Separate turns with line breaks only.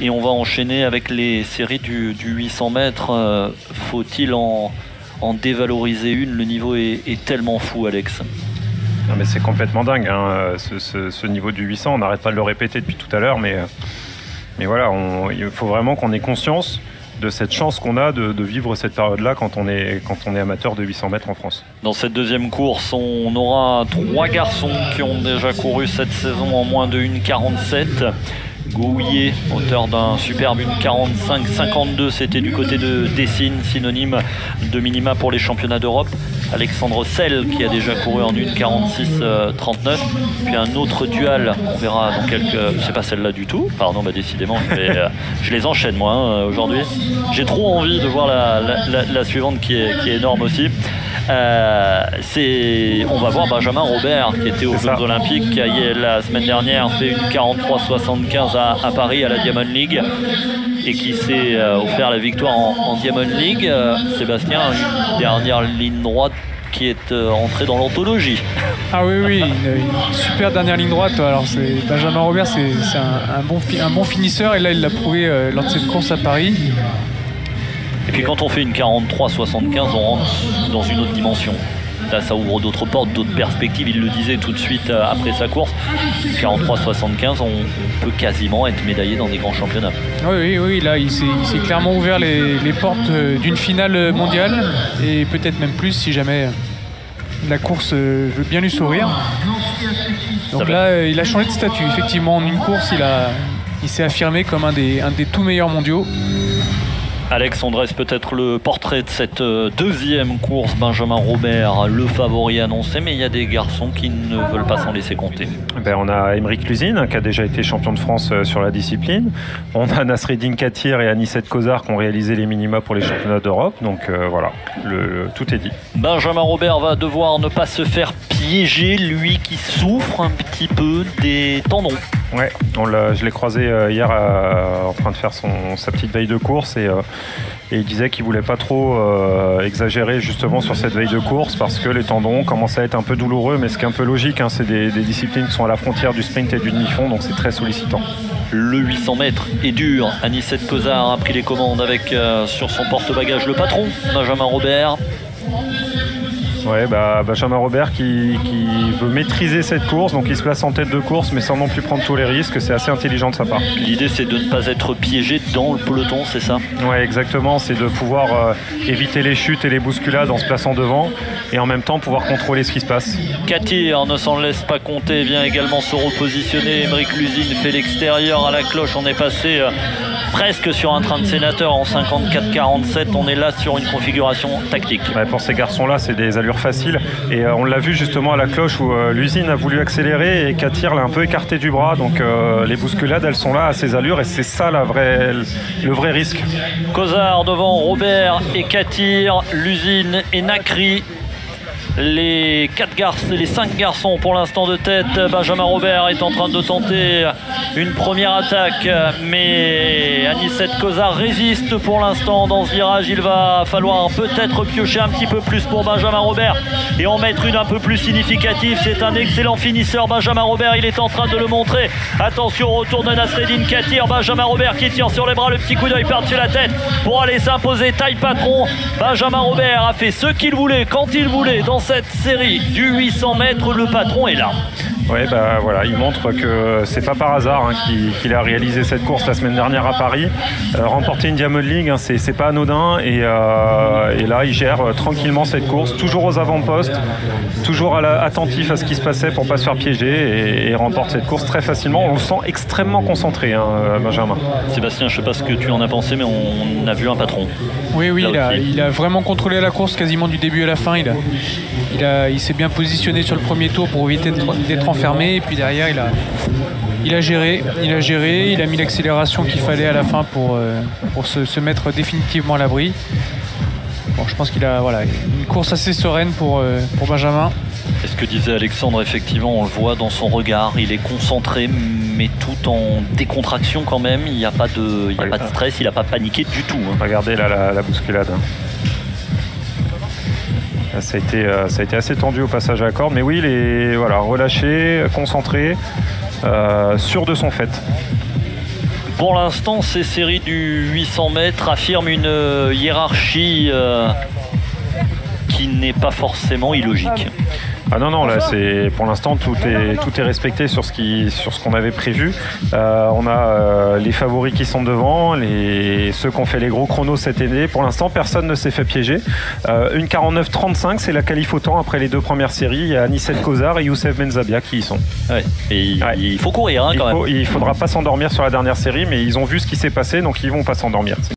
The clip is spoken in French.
Et on va enchaîner avec les séries du 800 mètres. Faut-il en dévaloriser une? Le niveau est tellement fou, Alex.
Non, mais c'est complètement dingue, hein. Ce niveau du 800, on n'arrête pas de le répéter depuis tout à l'heure, mais voilà, il faut vraiment qu'on ait conscience de cette chance qu'on a de vivre cette période-là quand on est amateur de 800 mètres en France.
Dans cette deuxième course, on aura 3 garçons qui ont déjà couru cette saison en moins de 1,47. Gouillet, auteur d'un superbe 1,45-52, c'était du côté de Dessines, synonyme de minima pour les championnats d'Europe. Alexandre Selle qui a déjà couru en 1,46-39. Puis un autre duel, on verra dans quelques... C'est pas celle-là du tout, pardon, décidément, je les enchaîne moi aujourd'hui. J'ai trop envie de voir la suivante qui est énorme aussi. On va voir Benjamin Robert qui était aux Jeux Olympiques, qui a la semaine dernière fait une 43-75 à Paris à la Diamond League et qui s'est offert la victoire en Diamond League. Sébastien, une dernière ligne droite qui est entrée dans l'anthologie.
Ah oui, une super dernière ligne droite. Alors Benjamin Robert, c'est un bon finisseur, et là il l'a prouvé lors de cette course à Paris.
Et puis quand on fait une 43-75, on rentre dans une autre dimension. Là, ça ouvre d'autres portes, d'autres perspectives. Il le disait tout de suite après sa course. 43-75, on peut quasiment être médaillé dans des grands championnats.
Oui, là, il s'est clairement ouvert les portes d'une finale mondiale, et peut-être même plus si jamais la course veut bien lui sourire. Donc là, il a changé de statut. Effectivement, en une course, il s'est affirmé comme un des tout meilleurs mondiaux.
Alex, on dresse peut-être le portrait de cette deuxième course. Benjamin Robert, le favori annoncé, mais il y a des garçons qui ne veulent pas s'en laisser compter.
On a Aymeric Lusine qui a déjà été champion de France sur la discipline. On a Nasreddine Katir et Anicet Kozar qui ont réalisé les minima pour les championnats d'Europe. Donc voilà, tout est dit.
Benjamin Robert va devoir ne pas se faire piéger, lui qui souffre un petit peu des tendons.
Ouais, je l'ai croisé hier en train de faire sa petite veille de course, et il disait qu'il voulait pas trop exagérer justement sur cette veille de course parce que les tendons commencent à être un peu douloureux, mais ce qui est un peu logique, hein, c'est des disciplines qui sont à la frontière du sprint et du demi-fond, donc c'est très sollicitant.
Le 800 mètres est dur. Anicet Kozar a pris les commandes avec sur son porte-bagages le patron, Benjamin Robert.
Ouais, Benjamin Robert qui veut maîtriser cette course, donc il se place en tête de course mais sans non plus prendre tous les risques. C'est assez intelligent de sa part.
L'idée, c'est de ne pas être piégé dans le peloton, c'est ça?
Ouais, exactement, c'est de pouvoir éviter les chutes et les bousculades en se plaçant devant, et en même temps pouvoir contrôler ce qui se passe.
Katir ne s'en laisse pas compter, vient également se repositionner. Aymeric Lusine fait l'extérieur à la cloche. On est passé presque sur un train de sénateur en 54-47. On est là sur une configuration tactique.
Ouais, pour ces garçons-là, c'est des allures faciles, et on l'a vu justement à la cloche où Lusine a voulu accélérer et Katir l'a un peu écarté du bras, donc les bousculades, elles sont là à ces allures, et c'est ça le vrai risque.
Kozar devant Robert et Katir, Lusine et Nakri. Les 5 garçons pour l'instant de tête. Benjamin Robert est en train de tenter une première attaque, mais Anicet Kozar résiste pour l'instant dans ce virage. Il va falloir peut-être piocher un petit peu plus pour Benjamin Robert et en mettre une un peu plus significative. C'est un excellent finisseur, Benjamin Robert, il est en train de le montrer. Attention au retour de Nasreddine Katir. Benjamin Robert qui tire sur les bras, le petit coup d'œil par-dessus la tête pour aller s'imposer taille patron. Benjamin Robert a fait ce qu'il voulait quand il voulait dans cette série du 800 mètres. Le patron est là.
Ouais, voilà, il montre que c'est pas par hasard qu'il a réalisé cette course la semaine dernière à Paris. Remporter une Diamond League, c'est pas anodin, et là il gère tranquillement cette course, toujours aux avant-postes, toujours attentif à ce qui se passait pour pas se faire piéger, et remporte cette course très facilement. On le sent extrêmement concentré, Benjamin.
Sébastien, je sais pas ce que tu en as pensé, mais on a vu un patron.
Oui, il a vraiment contrôlé la course quasiment du début à la fin. Il s'est bien positionné sur le premier tour pour éviter d'être enfermé, et puis derrière il a géré, il a mis l'accélération qu'il fallait à la fin pour se mettre définitivement à l'abri. Bon, je pense qu'il a une course assez sereine pour Benjamin.
Et ce que disait Alexandre, effectivement, on le voit dans son regard, il est concentré, mais tout en décontraction quand même. Il n'y a pas de stress, il n'a pas paniqué du tout.
Regardez là la bousculade. Ça a été assez tendu au passage à la corde, mais oui, il est relâché, concentré, sûr de son fait.
Pour l'instant, ces séries du 800 mètres affirment une hiérarchie qui n'est pas forcément illogique.
Ah non, là c'est pour l'instant tout est respecté sur ce qu'on avait prévu. On a les favoris qui sont devant, ceux qui ont fait les gros chronos cette année. Pour l'instant, personne ne s'est fait piéger. Une 49-35, c'est la qualif au temps après les 2 premières séries. Il y a Anicet Kozar et Youssef Benzabia qui y sont.
Ouais. Et il faut courir quand même.
Il faudra pas s'endormir sur la dernière série, mais ils ont vu ce qui s'est passé, donc ils vont pas s'endormir.